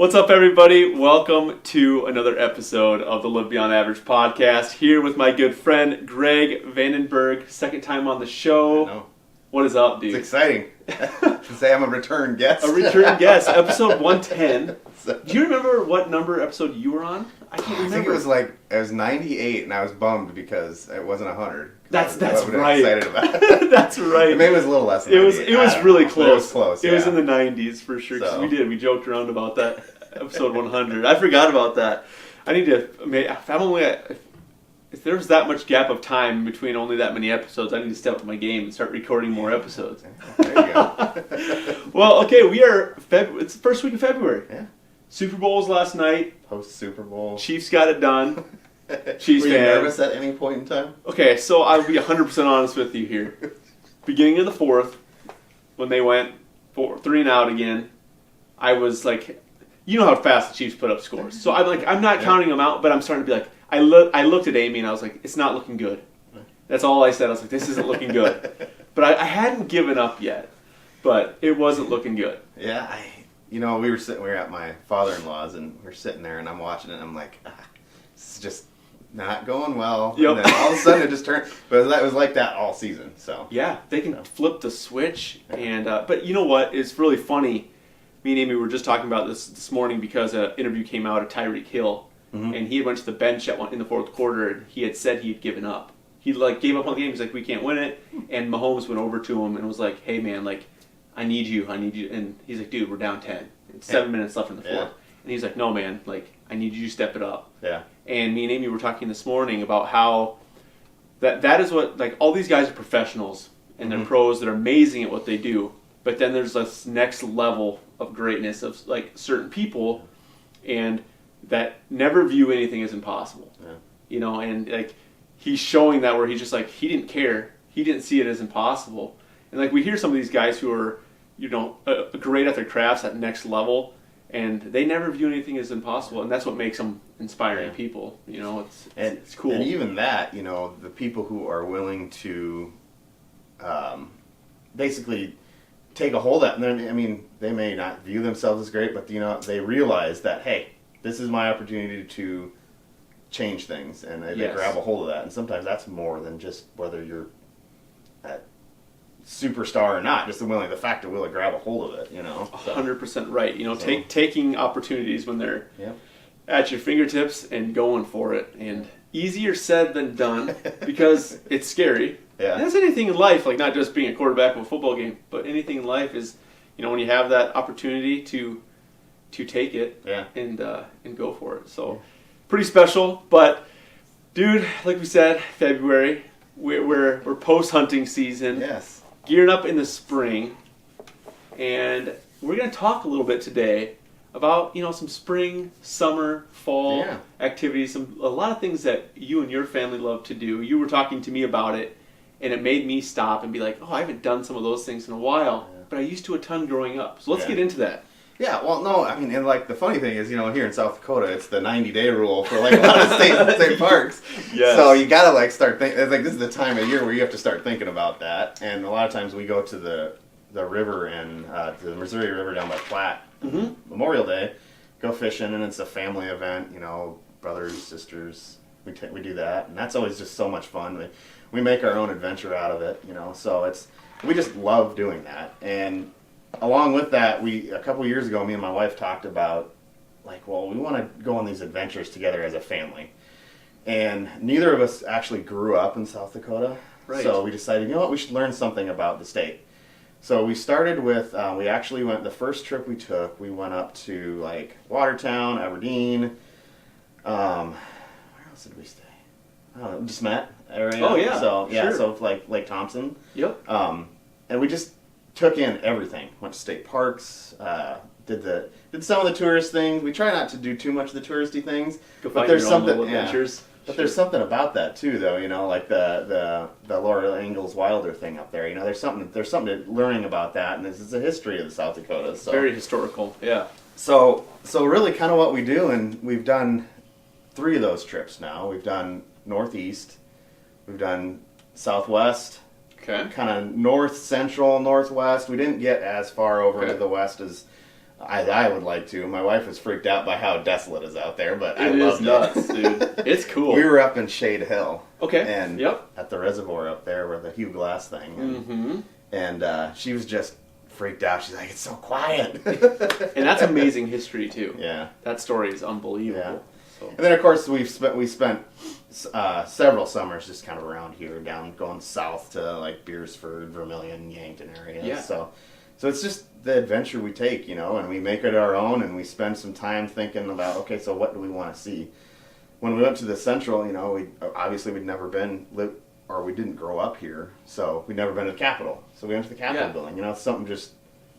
What's up, everybody? Welcome to another episode of the Live Beyond Average podcast. Here with my good friend Greg Den Berg, second time on the show. I know. What is up, dude? It's exciting to say I'm a return guest. A return guest, episode 110. Do you remember what number episode you were on? I can't remember. I think it was 98, and I was bummed because it wasn't 100. That's I was right. Excited about it. That's right. Maybe it was a little less than It was 98. really know. close. It was close. It was in the 90s for sure. Because we joked around about that episode 100. I forgot about that. I need to. If there's that much gap of time between only that many episodes, I need to step up my game and start recording more episodes. There you go. Well, okay, we are. It's the first week of February. Yeah. Super Bowl was last night. Post Super Bowl. Chiefs got it done. Chiefs Were you fan. nervous at any point in time? Okay, so I'll be 100% honest with you here. Beginning of the fourth, when they went 3 and out again, I was like, you know how fast the Chiefs put up scores. So I'm not counting them out, but I'm starting to be like, I looked at Amy and I was like, it's not looking good. That's all I said. I was like, this isn't looking good. But I hadn't given up yet, but it wasn't looking good. Yeah, we were at my father-in-law's and we were sitting there and I'm watching it and I'm like, this is just not going well. Yep. And then all of a sudden it just turned. But it was like that all season. So yeah, they can flip the switch. And but you know what? It's really funny. Me and Amy were just talking about this morning because an interview came out of Tyreek Hill. Mm-hmm. And he went to the bench in the fourth quarter and he had said he'd given up. He gave up on the game. He's like, we can't win it. And Mahomes went over to him and was like, hey man, I need you. And he's like, dude, we're down 10. It's 7 minutes left in the fourth. Yeah. And he's like, no man, I need you to step it up. Yeah. And me and Amy were talking this morning about how that is what, all these guys are professionals and they're pros that are amazing at what they do. But then there's this next level of greatness of certain people and that never view anything as impossible. Yeah. And he's showing that where he's just he didn't care. He didn't see it as impossible. And we hear some of these guys who are, great at their crafts at next level, and they never view anything as impossible, and that's what makes them inspiring people. It's cool. And even that, the people who are willing to basically take a hold of that, and they may not view themselves as great, but they realize that, hey, this is my opportunity to change things, and they grab a hold of that. And sometimes that's more than just whether you're a superstar or not, just the fact that we'll grab a hold of it, 100% right. Taking opportunities when they're at your fingertips and going for it. And easier said than done because it's scary. Yeah. And that's anything in life, not just being a quarterback of a football game, but anything in life is, when you have that opportunity to take it and go for it. So pretty special. But dude, like we said, February, we're post hunting season. Yes. Gearing up in the spring, and we're going to talk a little bit today about some spring, summer, fall activities, a lot of things that you and your family love to do. You were talking to me about it, and it made me stop and be like, I haven't done some of those things in a while, but I used to a ton growing up. So let's get into that. Yeah, well, no, and the funny thing is, here in South Dakota, it's the 90-day rule for a lot of state parks. Yes. So you gotta start thinking. It's this is the time of year where you have to start thinking about that. And a lot of times we go to the river and to the Missouri River down by Platte, Memorial Day, go fishing, and it's a family event. Brothers, sisters, we do that, and that's always just so much fun. We make our own adventure out of it. So we just love doing that. And along with that, a couple years ago, me and my wife talked about, we want to go on these adventures together as a family. And neither of us actually grew up in South Dakota. Right. So we decided, we should learn something about the state. So we started with, we actually went, the first trip we took, we went up to, Watertown, Aberdeen. Where else did we stay? Just Met area. Oh, yeah. So, sure. So Lake Thompson. Yep. And we just took in everything. Went to state parks. Did some of the tourist things. We try not to do too much of the touristy things. But there's something. Adventures. But there's something about that too, though. The Laura Ingalls Wilder thing up there. There's something learning about that, and this is the history of the South Dakota. So very historical. Yeah. So really, kind of what we do, and we've done 3 of those trips now. We've done Northeast. We've done Southwest. Okay. Kind of north, central, northwest. We didn't get as far over to the west as I would like to. My wife was freaked out by how desolate it is out there, but I loved nuts, dude. It's cool. We were up in Shade Hill. Okay. And at the reservoir up there where the Hugh Glass thing. And she was just freaked out. She's like, it's so quiet. And that's amazing history too. Yeah. That story is unbelievable. Yeah. So. And then of course we spent several summers just kind of around here, going south to like Beersford, Vermilion, Yankton area. Yeah. So it's just the adventure we take, and we make it our own, and we spend some time thinking about, okay, so what do we want to see? When we went to the Central, we'd never been, or we didn't grow up here, so we'd never been to the Capitol. So we went to the Capitol building. It's something just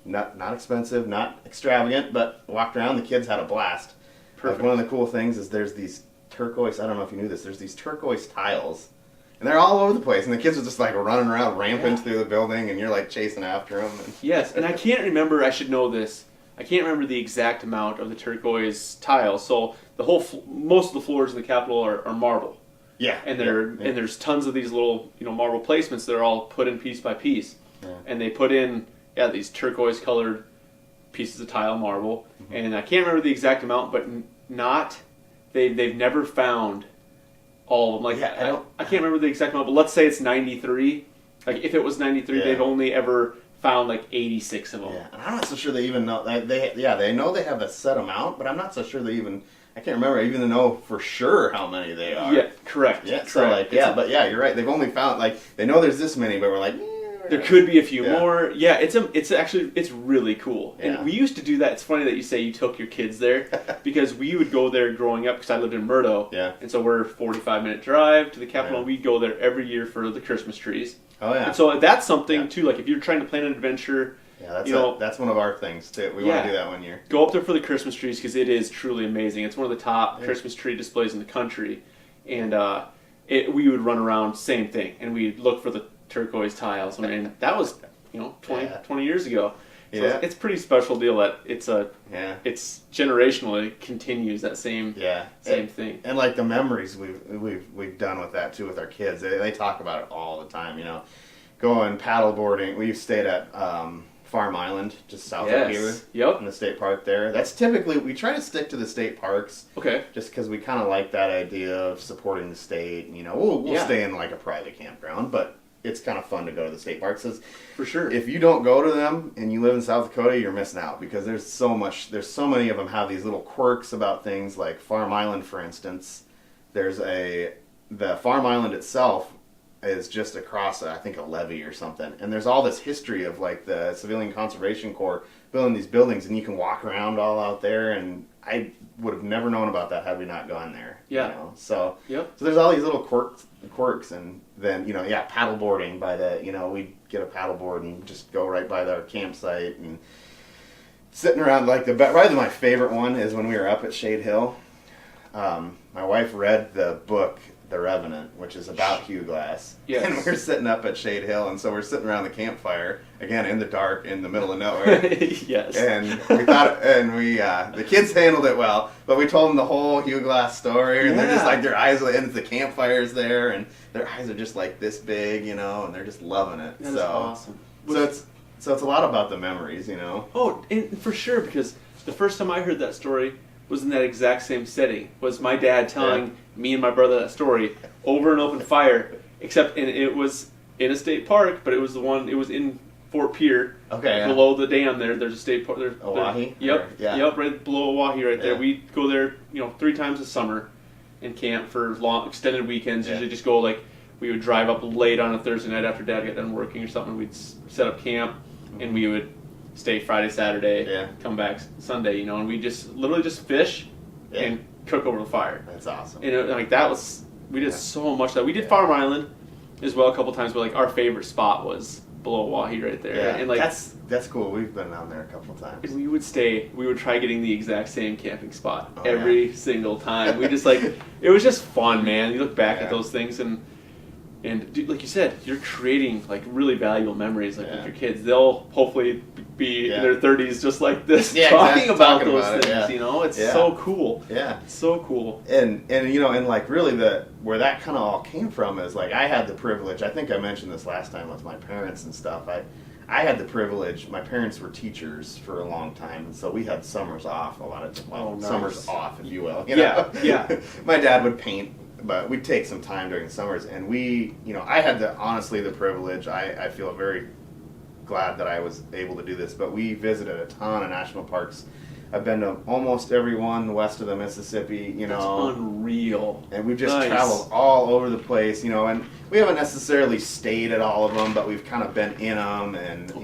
not expensive, not extravagant, but walked around. The kids had a blast. Perfect. One of the cool things is there's these turquoise, I don't know if you knew this, there's these turquoise tiles. And they're all over the place, and the kids are just like running around, ramping through the building, and you're like chasing after them. Yes, and I can't remember, I should know this, I can't remember the exact amount of the turquoise tiles. So the most of the floors in the Capitol are marble. Yeah. And there's tons of these little marble placements that are all put in piece by piece. Yeah. And they put in these turquoise colored pieces of tile marble. Mm-hmm. And I can't remember the exact amount, but they've never found all of them. I can't remember the exact amount, but let's say it's 93. Like if it was 93, they've only ever found like 86 of them. Yeah, and I'm not so sure they even know. They know they have a set amount, but I'm not so sure they even. I can't remember even know for sure how many they are. Yeah, correct. Yeah, so you're right. They've only found they know there's this many, but we're like. There could be a few more. Yeah, it's really cool. Yeah. And we used to do that. It's funny that you say you took your kids there because we would go there growing up because I lived in Murdo. Yeah. And so we're a 45-minute drive to the Capitol. And we'd go there every year for the Christmas trees. Oh yeah. And so that's something too. Like if you're trying to plan an adventure. Yeah, that's one of our things too. We want to do that one year. Go up there for the Christmas trees because it is truly amazing. It's one of the top Christmas tree displays in the country, and we would run around same thing, and we'd look for the turquoise tiles. I mean, that was 20 years ago. So it's a pretty special deal that it's generational. It continues that same thing. And like the memories we've done with that too with our kids. They talk about it all the time. Going paddle boarding. We stayed at Farm Island, just south of here. Yep. In the state park there. That's typically we try to stick to the state parks. Okay. Just because we kind of like that idea of supporting the state. We'll stay in like a private campground, but. It's kind of fun to go to the state parks. For sure. If you don't go to them and you live in South Dakota, you're missing out because there's so many of them have these little quirks about things like Farm Island, for instance. The Farm Island itself is just across, I think, a levee or something. And there's all this history of like the Civilian Conservation Corps building these buildings, and you can walk around all out there. And I would have never known about that had we not gone there. Yeah. So there's all these little quirks, and then paddle boarding by we'd get a paddle board and just go right by our campsite and sitting around probably my favorite one is when we were up at Shade Hill. My wife read the book The Revenant, which is about Hugh Glass. Yes. And we're sitting up at Shade Hill, and so we're sitting around the campfire again in the dark in the middle of nowhere. Yes. And we thought, the kids handled it well, but we told them the whole Hugh Glass story, and they're just like their eyes, and the campfire's there, and their eyes are just like this big, and they're just loving it. That's awesome. So it's a lot about the memories, Oh, and for sure, because the first time I heard that story was in that exact same setting. Was my dad telling me and my brother that story over an open fire, except it was in a state park, but it was in Fort Pierre. Okay. Below the dam there's a state park. Oahe? Yep. Yep, right below Oahe right there. Yeah. We go there, 3 times a summer and camp for long extended weekends. Usually just go we would drive up late on a Thursday night after Dad got done working or something. We'd set up camp and we would stay Friday, Saturday, come back Sunday, and we just literally just fish and cook over the fire. That's awesome. And we did so much of that. We did Farm Island as well a couple times, but our favorite spot was below Oahe right there. Yeah, and that's cool. We've been down there a couple times. We would try getting the exact same camping spot every single time. We just it was just fun, man. You look back at those things and dude, like you said, you're creating really valuable memories with your kids. They'll hopefully be in their 30s just like this, talking about those things. It's so cool. Yeah, it's so cool. And really where that kind of all came from is I had the privilege. I think I mentioned this last time with my parents and stuff. I I had the privilege. My parents were teachers for a long time, and so we had summers off a lot of Nice. summers off, if you will. You know? Yeah. My dad would paint, but we'd take some time during the summers, and I had the privilege. I feel very glad that I was able to do this, but we visited a ton of national parks. I've been to almost every one west of the Mississippi, That's unreal. And we've just traveled all over the place, and we haven't necessarily stayed at all of them, but we've kind of been in them, and,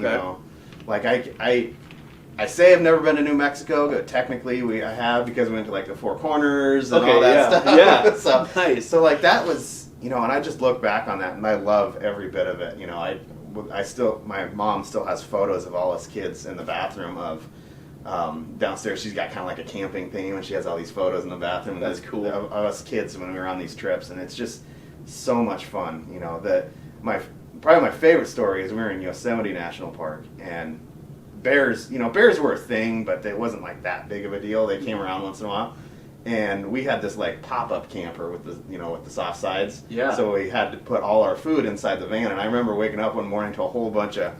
like I say I've never been to New Mexico, but technically I have, because we went to, like, the Four Corners and all that stuff. Yeah, so, nice. So, like, that was, and I just look back on that, and I love every bit of it, my mom still has photos of all us kids in the bathroom of, downstairs. She's got kind of like a camping theme, and she has all these photos in the bathroom. That's cool. Of us kids when we were on these trips, and it's just so much fun. Probably my favorite story is we were in Yosemite National Park, and bears were a thing, but it wasn't like that big of a deal. They came around once in a while, and we had this like pop-up camper with the soft sides. Yeah. So we had to put all our food inside the van, and I remember waking up one morning to a whole bunch of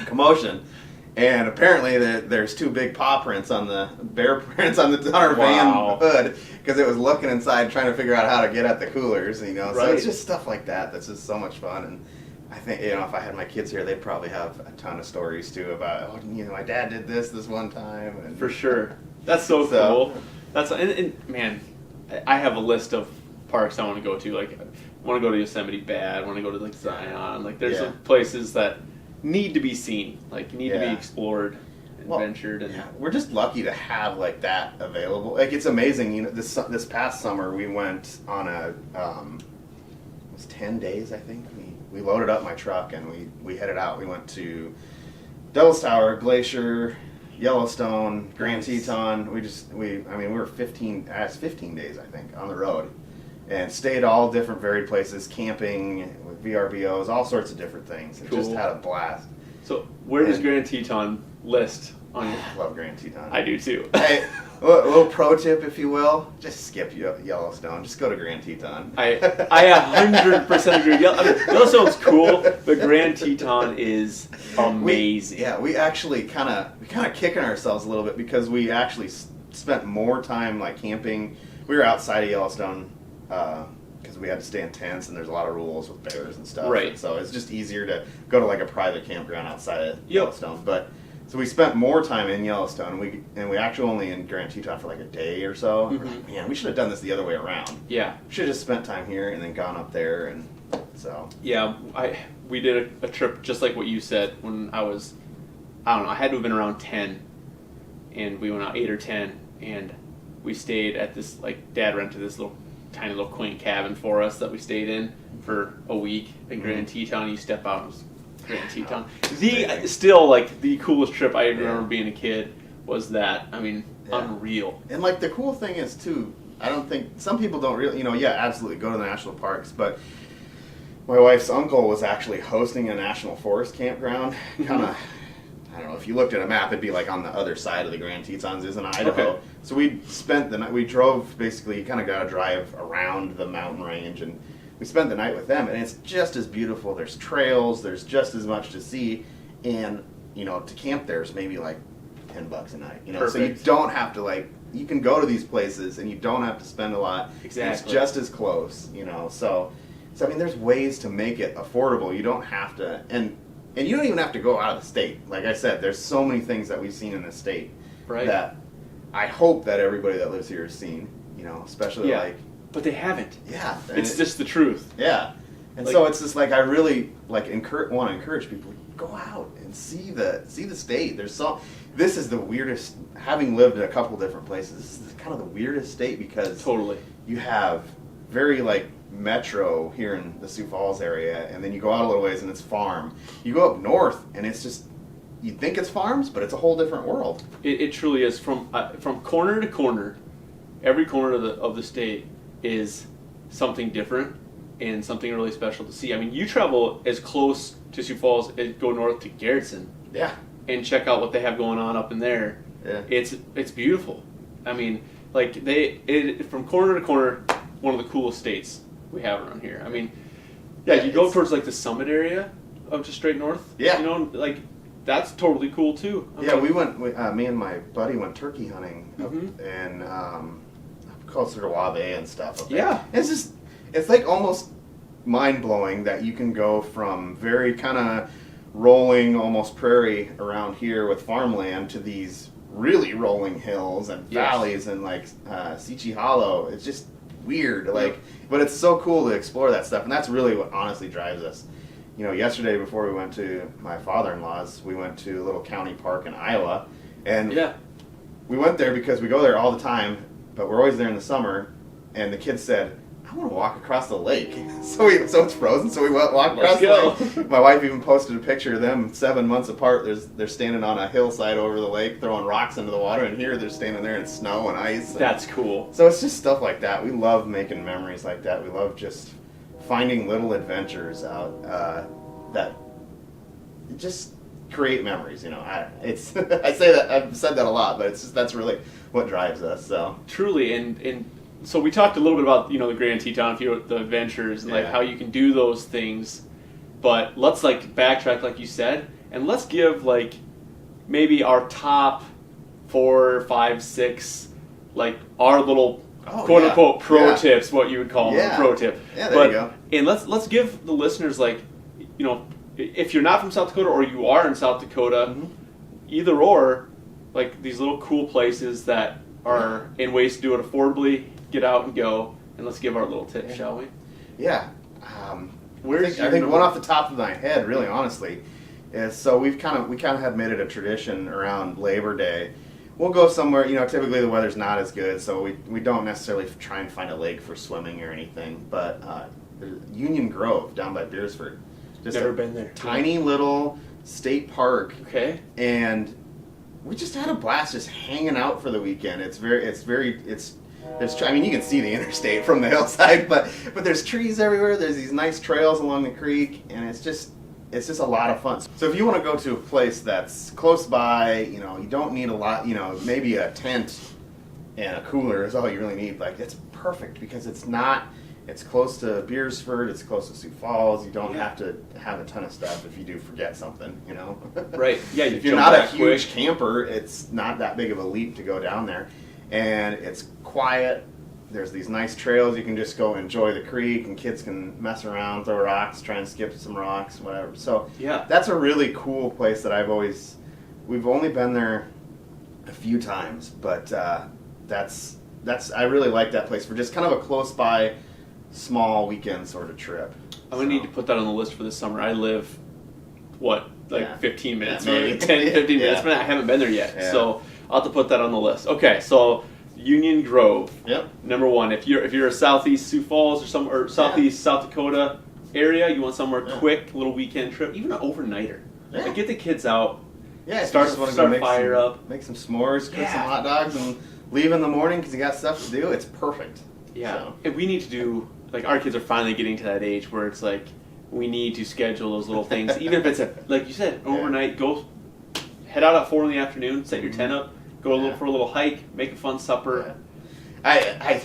commotion. And apparently there's 2 big paw prints on the bear prints on our van hood, because it was looking inside trying to figure out how to get at the coolers, Right. So it's just stuff like that that's just so much fun. And I think, if I had my kids here, they'd probably have a ton of stories too about, my dad did this one time. And, for sure. That's so cool. And man, I have a list of parks I want to go to. Like, I want to go to Yosemite bad. I want to go to like Zion. Like, there's some places that need to be seen, like need to be explored and ventured, and we're just lucky to have like that available. Like, it's amazing. This past summer we went on it was 10 days, I think. We loaded up my truck and we headed out. We went to Devil's Tower, Glacier, Yellowstone, Grand Teton. We were 15 days, I think, on the road, and stayed all different varied places, camping with VRBOs, all sorts of different things. And just had a blast. So where does Grand Teton list on your... I love Grand Teton. I do too. Hey, a little pro tip, if you will, just skip Yellowstone. Just go to Grand Teton. I 100% agree. Yellowstone's cool, but Grand Teton is amazing. We actually kind of kicking ourselves a little bit, because we actually spent more time like camping. We were outside of Yellowstone, because we had to stay in tents, and there's a lot of rules with bears and stuff. Right. And so it's just easier to go to like a private campground outside of Yellowstone. But so we spent more time in Yellowstone, and we actually only in Grand Teton for like a day or so. We're like, man, we should have done this the other way around. Yeah. We should have just spent time here and then gone up there, and so. Yeah, we did a trip just like what you said when I was, I don't know, I had to have been around 10, and we went out 8 or 10, and we stayed at this, like, Dad rented this tiny little quaint cabin for us that we stayed in for a week in Grand Teton. You step out, and it was Grand Teton. Still, like, the coolest trip I remember being a kid was that. I mean, unreal. And, like, the cool thing is, too, I don't think, some people don't really, absolutely go to the national parks, but my wife's uncle was actually hosting a national forest campground, kind of, I don't know, if you looked at a map, it'd be like on the other side of the Grand Tetons is in Idaho. Okay. So we spent the night, we drove, basically, you kind of got to drive around the mountain range, and we spent the night with them, and it's just as beautiful. There's trails, there's just as much to see, and, to camp there's maybe like $10 a night, Perfect. So you don't have to, like, you can go to these places, and you don't have to spend a lot. Exactly. It's just as close, so I mean, there's ways to make it affordable. You don't have to, and you don't even have to go out of the state. Like I said, there's so many things that we've seen in the state that I hope that everybody that lives here has seen, especially like... But they haven't. Yeah. It's just the truth. Yeah. And so it's just like, I really want to encourage people, go out and see the state. This is the weirdest, having lived in a couple different places, this is kind of the weirdest state, because you have very like metro here in the Sioux Falls area, and then you go out a little ways and it's farm. You go up north and it's just, you think it's farms, but it's a whole different world. It truly is. From corner to corner, every corner of the state is something different and something really special to see. I mean, you travel as close to Sioux Falls as go north to Garrettson. Yeah. And check out what they have going on up in there. Yeah. It's beautiful. I mean, like from corner to corner, one of the coolest states we have around here. I mean, you go towards like the Summit area of just straight north. Yeah. You know, like that's totally cool too. We went. Me and my buddy went turkey hunting up in closer to Wabe and stuff. Up there. Yeah. It's like almost mind blowing that you can go from very kind of rolling, almost prairie around here with farmland to these really rolling hills and valleys and like Seachy Hollow. It's just weird, but it's so cool to explore that stuff, and that's really what honestly drives us. You know, yesterday before we went to my father-in-law's, we went to a little county park in Iowa, and we went there because we go there all the time, but we're always there in the summer, and the kids said, I want to walk across the lake. So it's frozen, so we walked across the lake. My wife even posted a picture of them 7 months apart. They're standing on a hillside over the lake, throwing rocks into the water, and here they're standing there in snow and ice. That's cool. So it's just stuff like that. We love making memories like that. We love just finding little adventures out that just create memories. You know, I say that I've said that a lot, but that's really what drives us. So truly, and so we talked a little bit about, you know, the Grand Teton, the adventures, and like how you can do those things. But let's like backtrack, like you said, and let's give like maybe our top 4, 5, 6, like our little quote unquote pro tips, what you would call them, a pro tip. Yeah, there you go. And let's give the listeners, like, you know, if you're not from South Dakota or you are in South Dakota, either or, like these little cool places that are in ways to do it affordably. Get out and go, and let's give our little tip, shall we? Yeah. I think one off the top of my head, really honestly, is so we kind of have made it a tradition around Labor Day. We'll go somewhere, you know, typically the weather's not as good, so we don't necessarily try and find a lake for swimming or anything, but Union Grove down by Beersford. Just never been there. Tiny little state park. Okay. And we just had a blast just hanging out for the weekend. I mean, you can see the interstate from the hillside, but there's trees everywhere. There's these nice trails along the creek, and it's just a lot of fun. So if you want to go to a place that's close by, you know, you don't need a lot, you know, maybe a tent and a cooler is all you really need. Like, it's perfect because it's close to Beersford, it's close to Sioux Falls. You don't have to have a ton of stuff if you do forget something, you know. Right. Yeah. If you're not a huge camper, it's not that big of a leap to go down there. And it's quiet. There's these nice trails. You can just go enjoy the creek, and kids can mess around, throw rocks, try and skip some rocks, whatever. So that's a really cool place that we've only been there a few times, but I really like that place for just kind of a close by, small weekend sort of trip. I'm gonna need to put that on the list for this summer. I live 15 minutes, maybe 10, 15 minutes, but I haven't been there yet. So I'll have to put that on the list. Okay, so Union Grove. Yep. Number one, if you're a southeast Sioux Falls or southeast South Dakota area, you want somewhere quick, little weekend trip, even an overnighter. Yeah. Like, get the kids out. Yeah. Start fire up. Make some s'mores, cook some hot dogs, and leave in the morning because you got stuff to do. It's perfect. Yeah. So. And we need to do, like, our kids are finally getting to that age where it's like we need to schedule those little things, even if it's like you said, overnight. Go head out at 4 in the afternoon, set your tent up. Go for a little hike, make a fun supper. Yeah.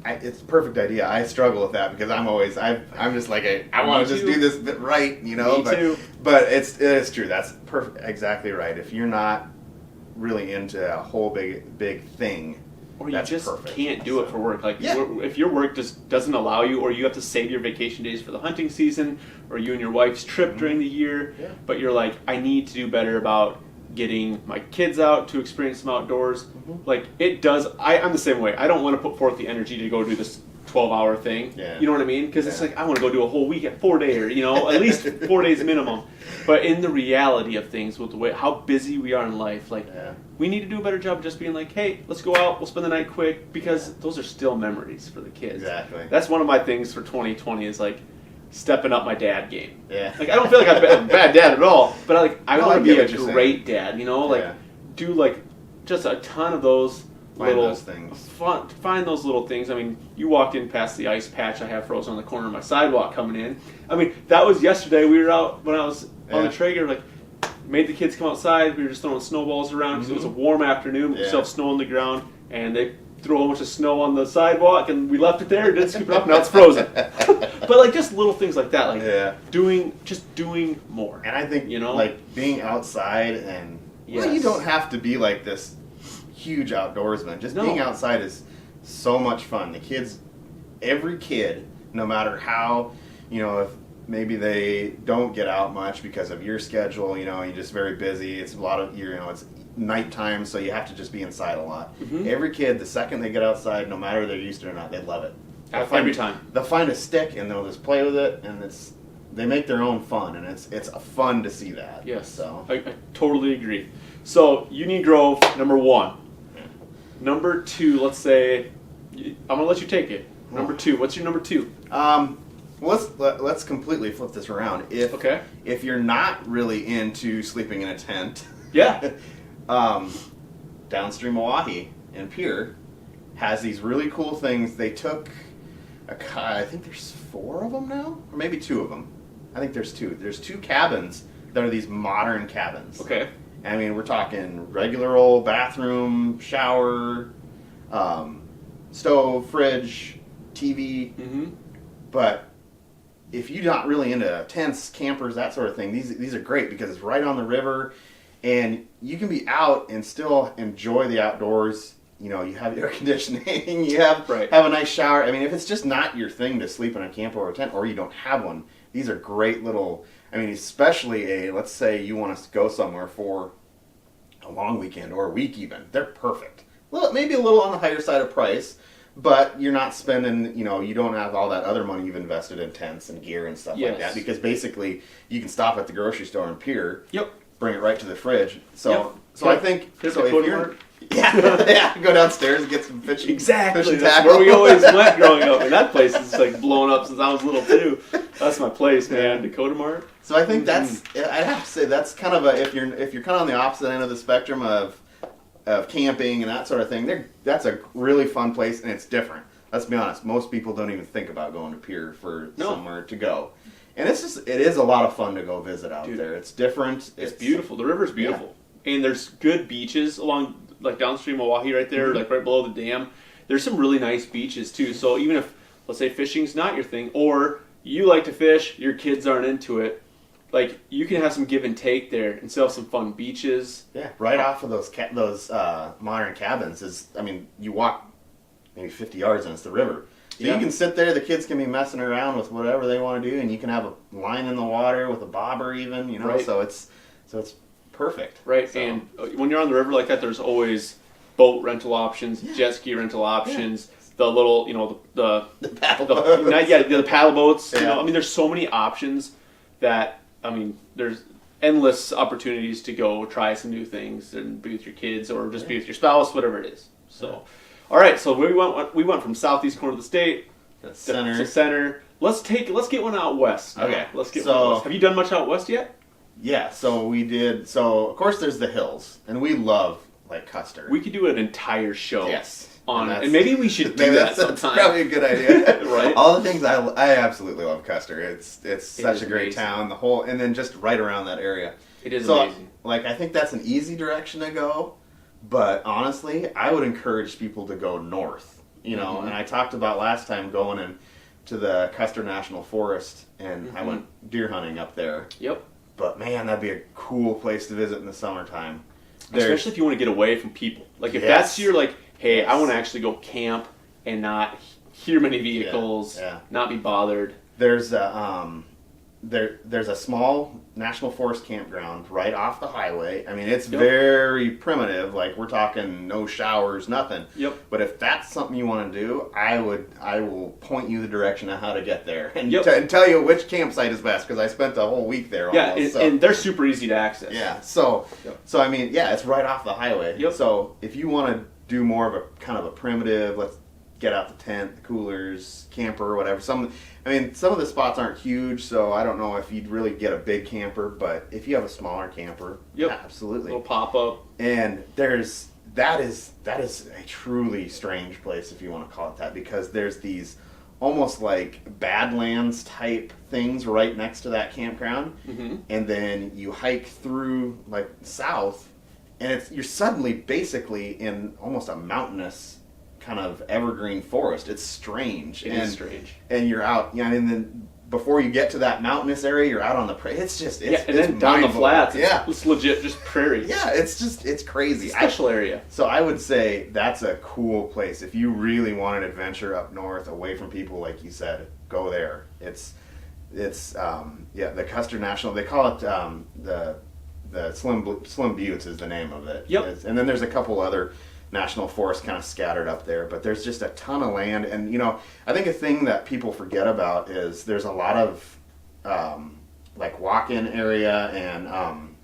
It's a perfect idea. I struggle with that because I'm just like I want to just do this bit right, you know. Me too. But it is true. That's perfect. Exactly right. If you're not really into a whole big thing, or you just can't do it for work. Like if your work just doesn't allow you, or you have to save your vacation days for the hunting season, or you and your wife's trip during the year, but you're like, I need to do better about getting my kids out to experience some outdoors. Like, it does. I'm the same way. I don't want to put forth the energy to go do this 12-hour thing. You know what I mean? Because it's like, I want to go do a whole weekend, 4-day, you know, at least 4 days minimum. But in the reality of things, with the way how busy we are in life, like we need to do a better job of just being like, hey, let's go out, we'll spend the night quick, because those are still memories for the kids. Exactly. That's one of my things for 2020 is like stepping up my dad game. Like, I don't feel like I'm a bad dad at all, but I want to be a great dad, you know, like do like just a ton of those those things. Find those little things. I mean, you walked in past the ice patch I have frozen on the corner of my sidewalk coming in. I mean, that was yesterday. We were out when I was on the Traeger, like, made the kids come outside. We were just throwing snowballs around because it was a warm afternoon. We still have snow on the ground, and they threw a whole bunch of snow on the sidewalk and we left it there, didn't scoop it up, now it's frozen. But like just little things like that, like doing more. And I think like being outside and well, you don't have to be like this huge outdoorsman. Just being outside is so much fun. The kids, every kid, no matter how, if maybe they don't get out much because of your schedule, you're just very busy. It's a lot of it's nighttime, so you have to just be inside a lot. Mm-hmm. Every kid, the second they get outside, no matter if they're used to it or not, they love it. Every time. They'll find a stick and they'll just play with it, and they make their own fun, and it's fun to see that. Yes, so I totally agree. So Union Grove, number 1. Number 2, let's say, I'm gonna let you take it. Number 2, what's your number 2? Let's completely flip this around. If you're not really into sleeping in a tent, downstream Oahe in Pierre has these really cool things. They took, I think there's 4 of them now, or maybe 2 of them. I think there's 2. There's 2 cabins that are these modern cabins. Okay. I mean, we're talking regular old bathroom, shower, stove, fridge, TV. Mm-hmm. But if you're not really into tents, campers, that sort of thing, these are great because it's right on the river, and you can be out and still enjoy the outdoors. You have air conditioning, you have a nice shower. I mean, if it's just not your thing to sleep in a camper or a tent, or you don't have one, these are great little. I mean, especially let's say you want to go somewhere for a long weekend or a week even. They're perfect. Well, maybe a little on the higher side of price, but you're not spending, you don't have all that other money you've invested in tents and gear and stuff like that. Because basically, you can stop at the grocery store in Pierre, bring it right to the fridge. So I think if you're go downstairs and get some fishing. Exactly. Fishing That's tackle. where we always went growing up, and that place is like blown up since I was little too. That's my place, man. Dakota Mart. So I think that's. I have to say that's kind of if you're kind of on the opposite end of the spectrum of camping and that sort of thing. That's a really fun place, and it's different. Let's be honest. Most people don't even think about going to Pierre for somewhere to go, and it is a lot of fun to go visit out there. It's different. It's beautiful. The river's beautiful, and there's good beaches along. Like downstream Oahe right there, like right below the dam. There's some really nice beaches too. So even if, let's say, fishing's not your thing, or you like to fish, your kids aren't into it, like you can have some give and take there and still have some fun beaches. Yeah, right off of those modern cabins you walk maybe 50 yards and it's the river. So you can sit there, the kids can be messing around with whatever they want to do, and you can have a line in the water with a bobber even, so it's perfect. Right, so. And when you're on the river like that, there's always boat rental options, jet ski rental options, the little, the paddle boats. The paddle boats. Yeah. There's so many options that, there's endless opportunities to go try some new things and be with your kids or just be with your spouse, whatever it is. So, all right, so we went from southeast corner of the state to center. Let's get one out west. Okay, let's get one west. Have you done much out west yet? Yeah, so we did. So, of course, there's the hills, and we love, Custer. We could do an entire show. Yes. And maybe we should do that sometime. That's probably a good idea. Right? All the things I absolutely love Custer. It's such a great town. And then just right around that area. It is amazing. I think that's an easy direction to go, but honestly, I would encourage people to go north. And I talked about last time going into the Custer National Forest, and I went deer hunting up there. Yep. But man, that'd be a cool place to visit in the summertime. Especially if you want to get away from people. If that's your hey, I want to actually go camp and not hear many vehicles, not be bothered. There's a small national forest campground right off the highway. It's very primitive. We're talking no showers, nothing. Yep. But if that's something you want to do, I will point you the direction of how to get there and tell you which campsite is best because I spent a whole week there. Almost, and they're super easy to access. Yeah. So it's right off the highway. Yep. So if you want to do more of a kind of a primitive, let's get out the tent, the coolers, camper, whatever. Some of the spots aren't huge, so I don't know if you'd really get a big camper, but if you have a smaller camper, absolutely. A little pop-up. And that is a truly strange place, if you want to call it that, because there's these almost like Badlands type things right next to that campground, and then you hike through south, and you're suddenly basically in almost a mountainous kind of evergreen forest. It's strange. It is strange. And you're out, and then before you get to that mountainous area, you're out on the prairie. It's just, it's, and then down the flats, yeah. It's legit just prairie. Yeah, it's crazy. It's a special area. So I would say that's a cool place. If you really want an adventure up north, away from people, like you said, go there. It's the Custer National, they call it the Slim Buttes is the name of it. Yep. And then there's a couple other national forests kind of scattered up there, but there's just a ton of land. And I think a thing that people forget about is there's a lot of like walk-in area and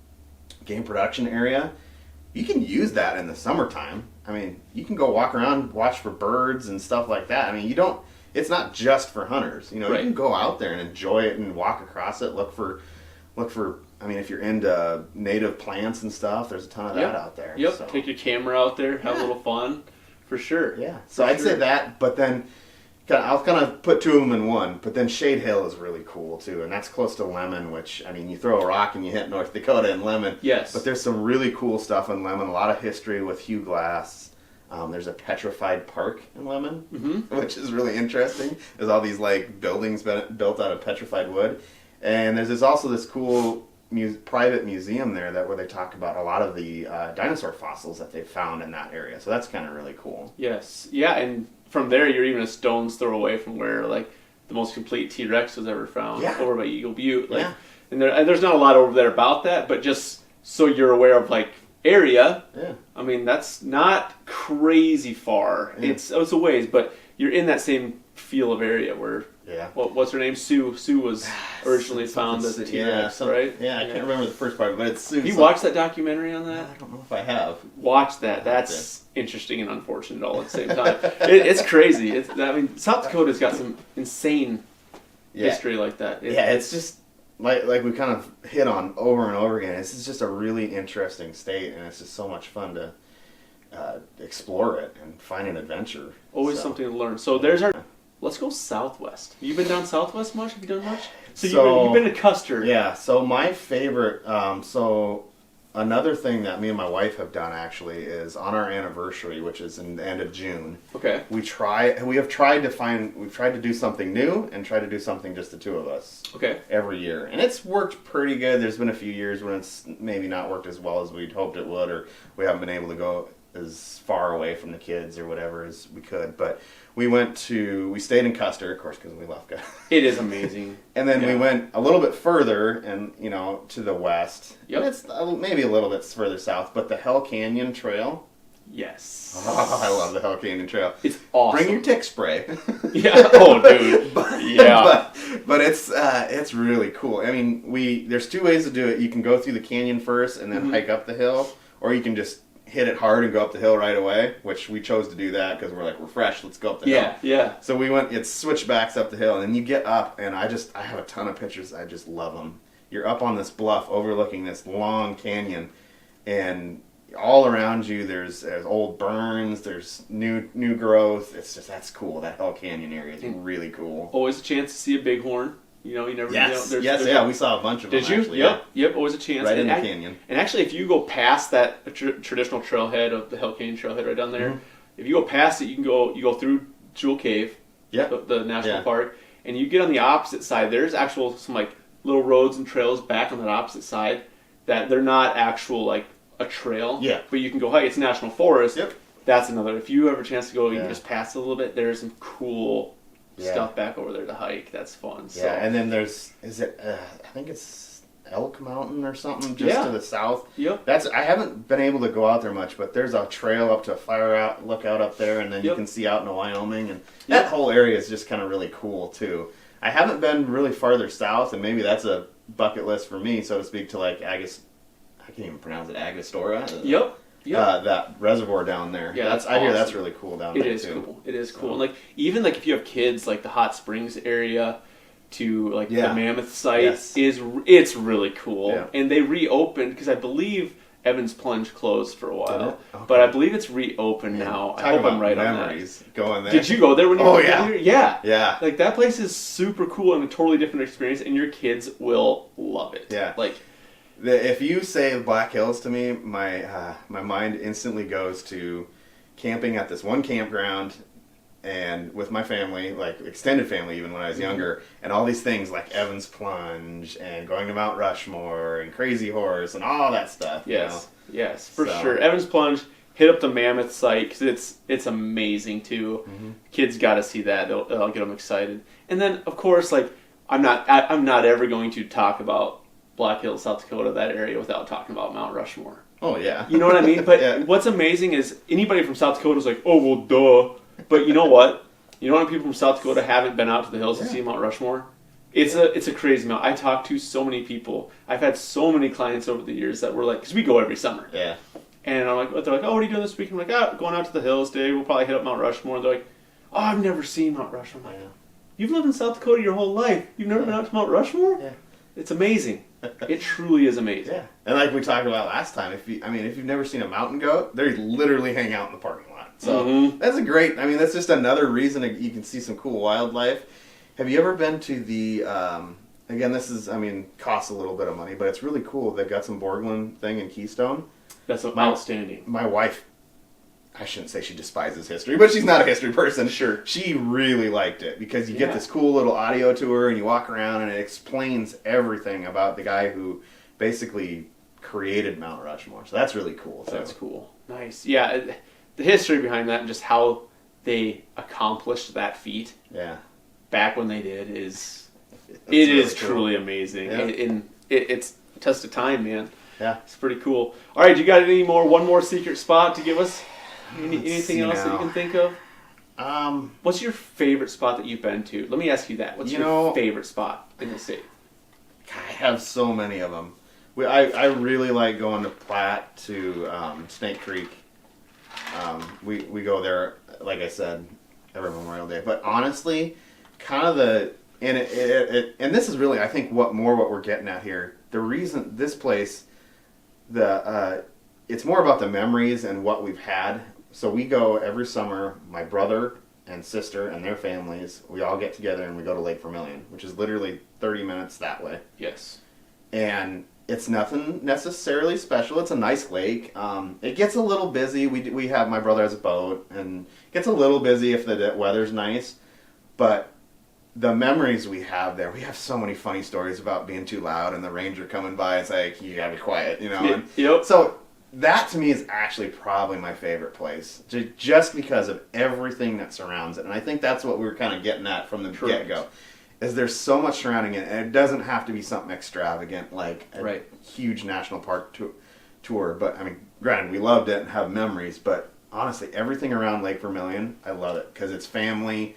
game production area. You can use that in the summertime. I mean, you can go walk around, watch for birds and stuff like that. I mean, it's not just for hunters. You can go out there and enjoy it and walk across it, look for I mean, if you're into native plants and stuff, there's a ton of that out there. Yep. So. Take your camera out there, have a little fun, for sure. Yeah. So I'd say that, but then I'll kind of put two of them in one. But then Shade Hill is really cool too, and that's close to Lemon. Which, I mean, you throw a rock and you hit North Dakota and Lemon. Yes. But there's some really cool stuff in Lemon. A lot of history with Hugh Glass. There's a petrified park in Lemon, which is really interesting. There's all these like buildings built out of petrified wood, and there's also this cool private museum there where they talk about a lot of the dinosaur fossils that they found in that area. So that's kind of really cool. Yes, yeah, and from there you're even a stone's throw away from where like the most complete T-Rex was ever found over by Eagle Butte. Like, and there's not a lot over there about that, but just so you're aware of like area. Yeah. I mean, that's not crazy far. Yeah. It's a ways, but you're in that same feel of area where. Yeah. What's her name? Sue. Sue was originally found as a T-Rex, right? Yeah, I can't remember the first part, but it's Sue. Have you watched that documentary on that? I don't know if I have. Watch that. That's interesting and unfortunate all at the same time. It's crazy. I mean, South Dakota's got some insane history like that. It's just like we kind of hit on over and over again. This is just a really interesting state, and it's just so much fun to explore it and find an adventure. Always something to learn. So there's our... Let's go southwest. You been down southwest much? Have you done much? So you've been to Custer. Yeah. So my favorite. So another thing that me and my wife have done actually is on our anniversary, which is in the end of June. Okay. We've tried to do something new and try to do something just the two of us. Okay. Every year, and it's worked pretty good. There's been a few years when it's maybe not worked as well as we'd hoped it would, or we haven't been able to go as far away from the kids or whatever as we could, but. We stayed in Custer, of course, because we love Custer. It is amazing. And then we went a little bit further and, to the west. Yep. And it's maybe a little bit further south, but the Hell Canyon Trail. Yes. Oh, I love the Hell Canyon Trail. It's awesome. Bring your tick spray. Yeah. Oh, dude. But it's really cool. I mean, there's two ways to do it. You can go through the canyon first and then hike up the hill, or you can just hit it hard and go up the hill right away, which we chose to do that because we're fresh, let's go up the hill. Yeah. So we went, it's switchbacks up the hill, and then you get up, and I have a ton of pictures, I just love them. You're up on this bluff overlooking this long canyon, and all around you there's old burns, there's new growth. That's cool. That Hell Canyon area is really cool. Always a chance to see a bighorn. You never. Yes. We saw a bunch of them. Did you? Actually, Yep. Always a chance. Right in the canyon. And actually, if you go past that traditional trailhead of the Hell Canyon trailhead right down there, if you go past it, you go through Jewel Cave, the national park, and you get on the opposite side. There's some little roads and trails back on that opposite side that they're not actual a trail. Yeah. But you can go hike. It's national forest. Yep. That's another. If you have a chance to go, you can just pass it a little bit. There's some cool. Stuff back over there to hike. That's fun. So. Yeah, and then I think it's Elk Mountain or something just to the south. Yep. I haven't been able to go out there much, but there's a trail up to a lookout up there, and then you can see out into Wyoming, and that whole area is just kind of really cool too. I haven't been really farther south, and maybe that's a bucket list for me, so to speak, to I can't even pronounce it, Angostura. Yep. That reservoir down there. Yeah, I hear that's really cool down there too. It is cool. And even if you have kids, the Hot Springs area to the Mammoth site it's really cool. Yeah. And they reopened because I believe Evans Plunge closed for a while, but I believe it's reopened now. I hope I'm right on that. Going there. Did you go there when you were there? Yeah. That place is super cool and a totally different experience, and your kids will love it. Yeah. If you say Black Hills to me, my mind instantly goes to, camping at this one campground and with my family, like extended family even when I was younger, and all these things like Evans Plunge and going to Mount Rushmore and Crazy Horse and all that stuff. Yes, yes, for sure. Evans Plunge, hit up the Mammoth site because it's amazing too. Kids got to see that; it'll get them excited. And then, of course, like I'm not ever going to talk about Black Hills, South Dakota, that area, without talking about Mount Rushmore. Oh yeah, you know what I mean. But what's amazing is anybody from South Dakota is like, oh well, duh. But you know what? You know when people from South Dakota haven't been out to the hills to see Mount Rushmore? It's a crazy amount. I talk to so many people. I've had so many clients over the years that were like, because we go every summer. Yeah. And I'm like, they're like, oh, what are you doing this week? I'm like, going out to the hills today. We'll probably hit up Mount Rushmore. And they're like, oh, I've never seen Mount Rushmore. I'm like, you've lived in South Dakota your whole life. You've never been out to Mount Rushmore? Yeah. It's amazing. It truly is amazing. Yeah. And like we talked about last time, if you've never seen a mountain goat, they literally hang out in the parking lot. So that's that's just another reason you can see some cool wildlife. Have you ever been to the, again, this is, costs a little bit of money, but it's really cool. They've got some Borglum thing in Keystone. That's outstanding. My wife, I shouldn't say she despises history, but she's not a history person. Sure. She really liked it because you get this cool little audio tour and you walk around and it explains everything about the guy who basically created Mount Rushmore. So that's really cool. That's cool. Nice. Yeah. The history behind that and just how they accomplished that feat back when they did is really truly amazing. Yeah. And it's a test of time, man. Yeah. It's pretty cool. All right, you got one more secret spot to give us? Anything else that you can think of? What's your favorite spot that you've been to? Let me ask you that. What's your favorite spot in the state? I have so many of them. I really like going to Platte to Snake Creek. We go there, like I said, every Memorial Day. But honestly, kind of and this is really, I think, what we're getting at here. The reason this place, it's more about the memories and what we've had. So we go every summer. My brother and sister and their families, we all get together and we go to Lake Vermilion, which is literally 30 minutes that way. Yes. And it's nothing necessarily special. It's a nice lake. It gets a little busy. My brother has a boat, and it gets a little busy if the weather's nice. But the memories we have there, we have so many funny stories about being too loud and the ranger coming by. It's like, you gotta be quiet, And yep. So that to me is actually probably my favorite place, just because of everything that surrounds it. And I think that's what we were kind of getting at from the get-go. Is there's so much surrounding it, and it doesn't have to be something extravagant like a huge national park tour. But granted, we loved it and have memories. But honestly, everything around Lake Vermilion, I love it because it's family,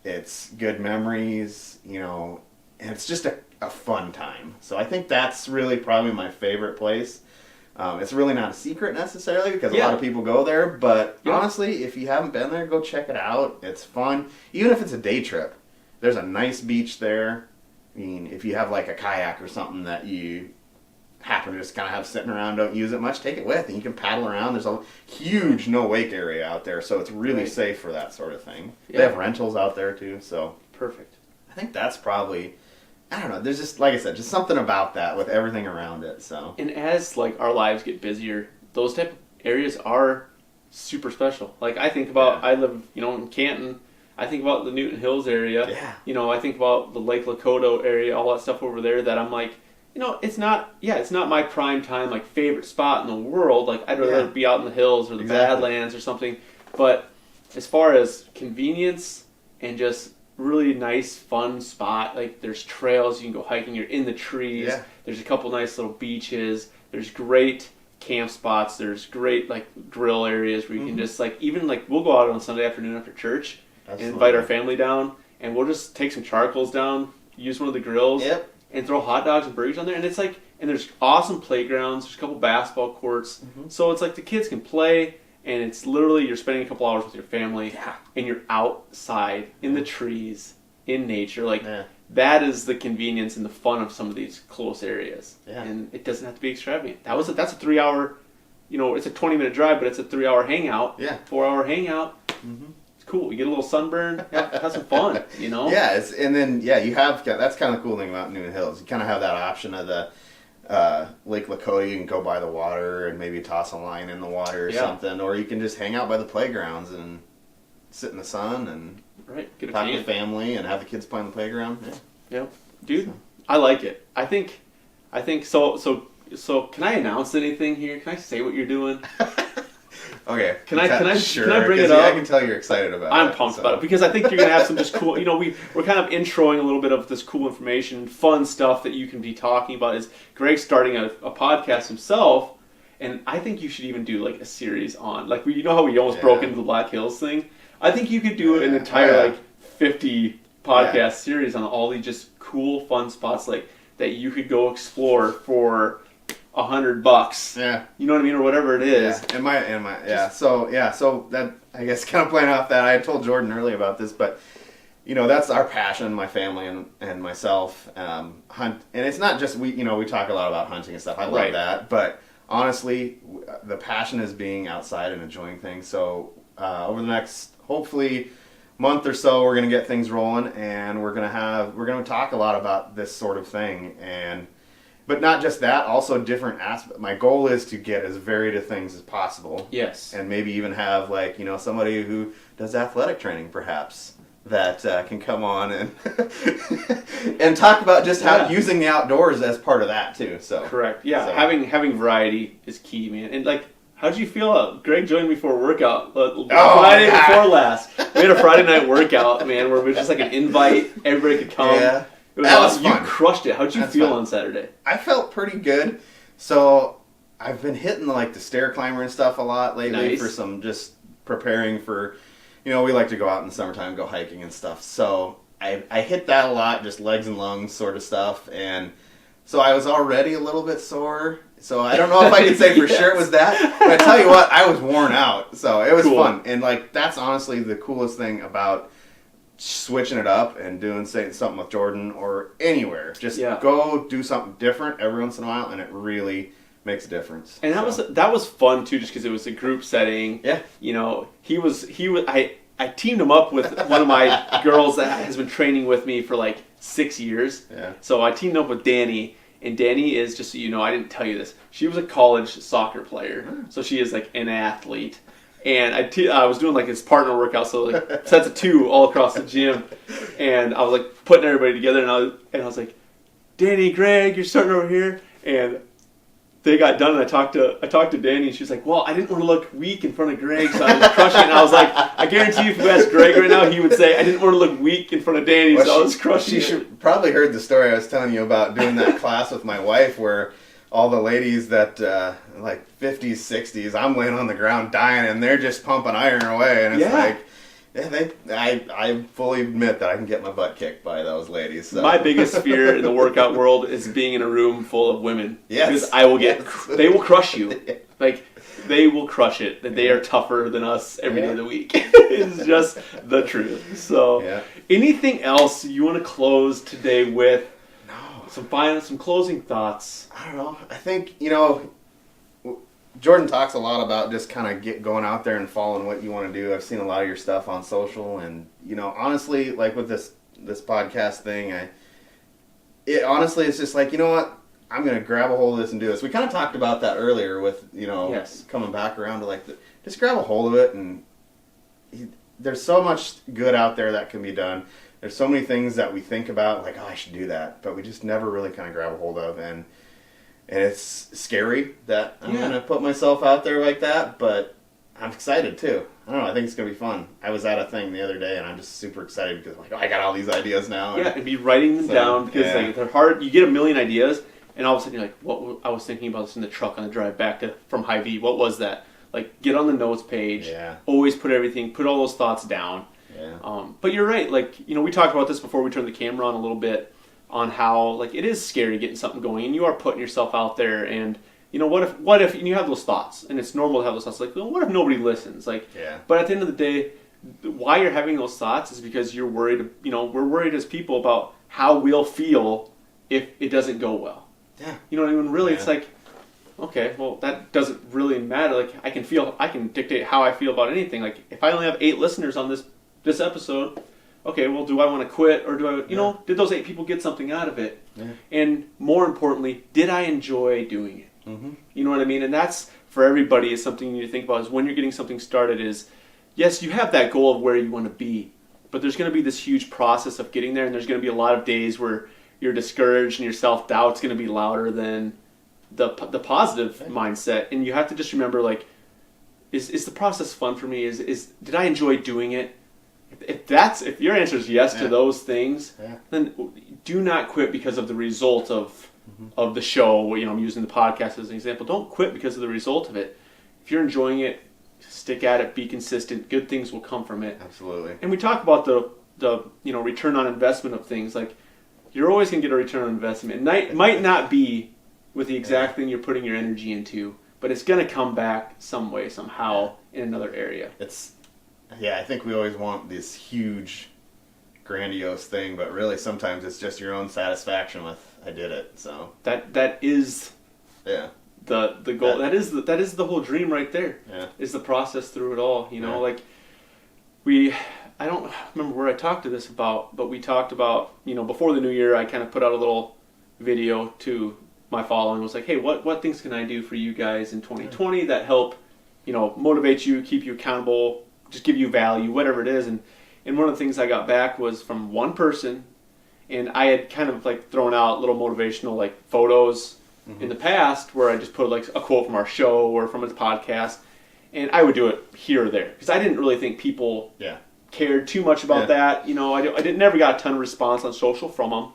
it's good memories, and it's just a fun time. So I think that's really probably my favorite place. It's really not a secret necessarily because a lot of people go there. But honestly, if you haven't been there, go check it out. It's fun, even if it's a day trip. There's a nice beach there. If you have like a kayak or something that you happen to just kind of have sitting around, don't use it much, take it with, and you can paddle around. There's a huge no-wake area out there, so it's really safe for that sort of thing. Yeah. They have rentals out there too, so. Perfect. I think that's probably, I don't know, there's just, like I said, just something about that with everything around it, so. And as our lives get busier, those type of areas are super special. I think about, I live, in Canton. I think about the Newton Hills area. Yeah. I think about the Lake Lakota area, all that stuff over there that I'm like, it's not my prime time, favorite spot in the world. I'd rather be out in the hills or the Badlands or something. But as far as convenience and just really nice, fun spot, there's trails, you can go hiking, you're in the trees. Yeah. There's a couple nice little beaches. There's great camp spots. There's great, grill areas where you can just, we'll go out on Sunday afternoon after church. Absolutely. And invite our family down, and we'll just take some charcoals down, use one of the grills, and throw hot dogs and burgers on there. And it's and there's awesome playgrounds. There's a couple basketball courts, so it's the kids can play, and it's literally you're spending a couple hours with your family, and you're outside in the trees, in nature. That is the convenience and the fun of some of these close areas, and it doesn't have to be extravagant. That's a 3-hour, it's a 20-minute drive, but it's a 3-hour hangout, 4-hour hangout. Mm-hmm. Cool. You get a little sunburn, have some fun, Yeah, you have, that's kind of the cool thing about Newton Hills. You kind of have that option of Lake Lakota, you can go by the water and maybe toss a line in the water or something, or you can just hang out by the playgrounds and sit in the sun and get talk to family and have the kids play on the playground. Yeah, dude, so. I like it. I think so. So can I announce anything here? Can I say what you're doing? Okay. Can I bring it up? I can tell you're excited about it. I'm pumped about it because I think you're going to have some just cool, we're kind of introing a little bit of this cool information, fun stuff that you can be talking about. Is Greg's starting a podcast himself, and I think you should even do like a series on, like, how we almost broke into the Black Hills thing? I think you could do an entire 50 podcast series on all these just cool, fun spots like that you could go explore for $100. Yeah. You know what I mean? Or whatever it is. Yeah. So that, I guess, kind of playing off that, I told Jordan earlier about this, but that's our passion, my family and myself, hunt. And it's not just, we talk a lot about hunting and stuff. I love that. But honestly, the passion is being outside and enjoying things. So over the next, hopefully, month or so, we're going to get things rolling, and we're going to talk a lot about this sort of thing. But not just that, also different aspects. My goal is to get as varied of things as possible. Yes. And maybe even have, like, somebody who does athletic training, perhaps, that can come on and and talk about just how using the outdoors as part of that, too. So correct. Yeah, so. Having variety is key, man. And, like, how did you feel? Greg joined me for a workout Friday before last. We had a Friday night workout, man, where it was just like an invite. Everybody could come. Yeah. That was fun. You crushed it. How'd you feel on Saturday? I felt pretty good. So I've been hitting like the stair climber and stuff a lot lately for some just preparing for, we like to go out in the summertime, go hiking and stuff. So I hit that a lot, just legs and lungs sort of stuff. And so I was already a little bit sore. So I don't know if I can say for sure it was that. But I tell you what, I was worn out. So it was fun. And like that's honestly the coolest thing about switching it up and doing something with Jordan or anywhere. Just go do something different every once in a while, and it really makes a difference. And that was fun too, just because it was a group setting. Yeah, he was. I teamed him up with one of my girls that has been training with me for like 6 years. Yeah. So I teamed up with Danny. And Danny is, just so you know, I didn't tell you this, she was a college soccer player. So she is like an athlete. And I was doing like this partner workout, so like sets of 2 all across the gym. And I was like putting everybody together, and I was like, Danny, Greg, you're starting over here. And they got done, and I talked to Danny, and she was like, well, I didn't want to look weak in front of Greg, so I was crushing it. And I was like, I guarantee you if you asked Greg right now, he would say, I didn't want to look weak in front of Danny, so I was crushing it. She should probably heard the story I was telling you about doing that class with my wife where all the ladies that, like 50s, 60s, I'm laying on the ground dying, and they're just pumping iron away, and it's like, I fully admit that I can get my butt kicked by those ladies. So. My biggest fear in the workout world is being in a room full of women. Yes. Because I will they will crush you. Like, they will crush it. That they are tougher than us every day of the week. It's just the truth. So, anything else you want to close today with? No. Some closing thoughts. I don't know. I think, Jordan talks a lot about just kind of going out there and following what you want to do. I've seen a lot of your stuff on social, and honestly, like with this podcast thing, honestly it's just like, you know what, I'm gonna grab a hold of this and do this. We kind of talked about that earlier with coming back around to like just grab a hold of it, and there's so much good out there that can be done. There's so many things that we think about like, oh, I should do that, but we just never really kind of grab a hold of, and it's scary that I'm going to put myself out there like that, but I'm excited too. I don't know, I think it's going to be fun. I was at a thing the other day, and I'm just super excited because I'm like, I got all these ideas now. And be writing them down because they're hard. You get a million ideas, and all of a sudden you're like, I was thinking about this in the truck on the drive back from Hy-Vee. What was that? Like, get on the notes page. Yeah. Always put all those thoughts down. Yeah. But you're right. Like, we talked about this before we turned the camera on a little bit, on how like it is scary getting something going, and you are putting yourself out there, and what if and you have those thoughts, and it's normal to have those thoughts like, well, what if nobody listens? Like, but at the end of the day, why you're having those thoughts is because you're worried. We're worried as people about how we'll feel if it doesn't go well. Yeah. You know what I mean? Really, it's like, okay, well, that doesn't really matter. Like, I can dictate how I feel about anything. Like, if I only have 8 listeners on this episode, okay, well, do I want to quit, or do I, you know, did those 8 people get something out of it? Yeah. And more importantly, did I enjoy doing it? Mm-hmm. You know what I mean? And that's, for everybody, is something you need to think about, is when you're getting something started is, yes, you have that goal of where you want to be, but there's going to be this huge process of getting there, and there's going to be a lot of days where you're discouraged and your self-doubt's going to be louder than the positive mindset. And you have to just remember, like, is the process fun for me? Did I enjoy doing it? If your answer is yes to those things, then do not quit because of the result of the show. You know, I'm using the podcast as an example. Don't quit because of the result of it. If you're enjoying it, stick at it, be consistent. Good things will come from it. Absolutely. And we talk about the return on investment of things. Like, you're always going to get a return on investment. It might not be with the exact thing you're putting your energy into, but it's going to come back some way, somehow, in another area. I think we always want this huge, grandiose thing, but really sometimes it's just your own satisfaction with, I did it. So that is the goal. That is the whole dream right there. Yeah. Is the process through it all. You know, like I don't remember where I talked to this about, but we talked about, before the new year, I kind of put out a little video to my following. Was like, hey, what things can I do for you guys in 2020 that help, motivate you, keep you accountable, just give you value, whatever it is. And one of the things I got back was from one person, and I had kind of like thrown out little motivational like photos in the past where I just put like a quote from our show or from a podcast, and I would do it here or there because I didn't really think people cared too much about that. I never got a ton of response on social from them,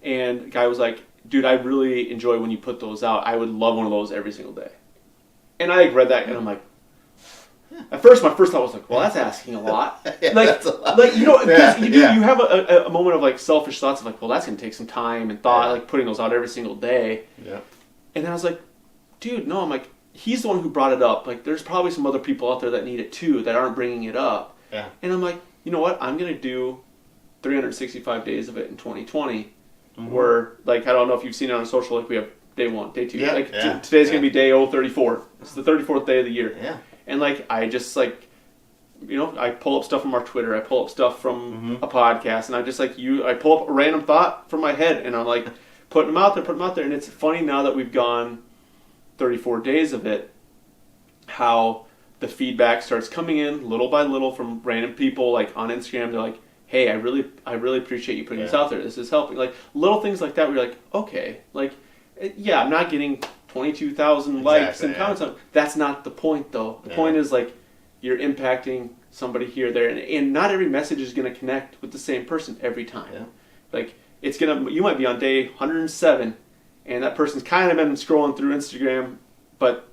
and the guy was like, dude, I really enjoy when you put those out. I would love one of those every single day. And I read that, and I'm like, at first, my first thought was like, well, that's asking a lot. That's a lot. You have a moment of like selfish thoughts of like, well, that's going to take some time and thought, like putting those out every single day. Yeah. And then I was like, dude, no, I'm like, he's the one who brought it up. Like, there's probably some other people out there that need it too that aren't bringing it up. Yeah. And I'm like, you know what? I'm going to do 365 days of it in 2020. Where, like, I don't know if you've seen it on social, like we have day 1, day 2. Today's going to be day 34. It's the 34th day of the year. Yeah. And, like, I just, like, I pull up stuff from our Twitter. I pull up stuff from a podcast. And I just, like, I pull up a random thought from my head. And I'm, like, putting them out there. And it's funny now that we've gone 34 days of it, how the feedback starts coming in little by little from random people, like, on Instagram. They're like, hey, I really appreciate you putting this out there. This is helping. Like, little things like that where you're like, okay. Like, yeah, I'm not getting 22,000 likes and comments on it. That's not the point, though. The point is, like, you're impacting somebody here, there, and not every message is going to connect with the same person every time. Yeah. Like, you might be on day 107, and that person's kind of been scrolling through Instagram, but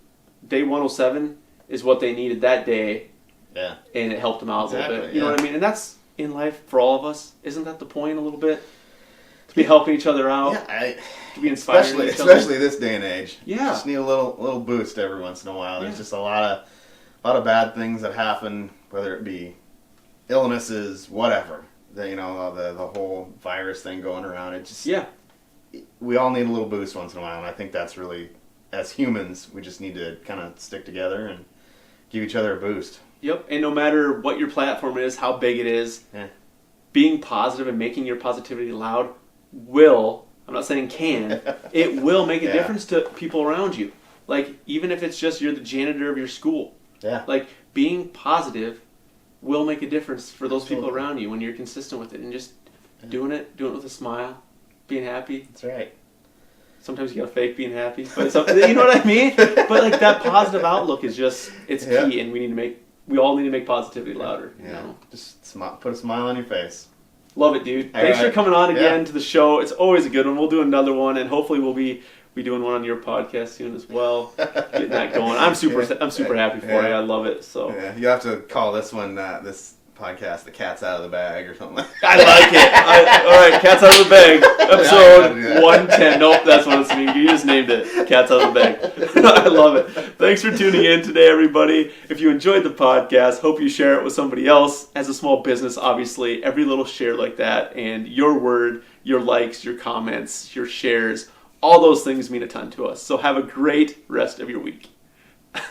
day 107 is what they needed that day, and it helped them out a little bit. You know what I mean? And that's in life for all of us. Isn't that the point a little bit? To be helping each other out. Yeah, to be inspiring especially this day and age. Yeah. Just need a little boost every once in a while. There's just a lot of bad things that happen, whether it be illnesses, whatever. The whole virus thing going around. It just we all need a little boost once in a while, and I think that's really, as humans, we just need to kind of stick together and give each other a boost. Yep, and no matter what your platform is, how big it is, being positive and making your positivity loud I'm not saying can, it will make a difference to people around you. Like, even if it's just you're the janitor of your school. Yeah. Like, being positive will make a difference for those people around you when you're consistent with it. And just doing it with a smile, being happy. That's right. Sometimes you gotta fake being happy. But you know what I mean? But, like, that positive outlook is just, it's key, and we all need to make positivity louder. Yeah. You know? Just put a smile on your face. Love it, dude. Thanks for coming on again to the show. It's always a good one. We'll do another one, and hopefully we'll be doing one on your podcast soon as well. Getting that going. I'm super happy for you. I love it. So you have to call this one this podcast "The Cat's Out of the Bag" or something like that. I like it. All right, Cat's Out of the Bag, episode 110. Nope, that's what it's mean. You just named it. Cat's Out of the Bag. I love it. Thanks for tuning in today, everybody. If you enjoyed the podcast, hope you share it with somebody else. As a small business, obviously, every little share like that, and your word, your likes, your comments, your shares, all those things mean a ton to us. So have a great rest of your week.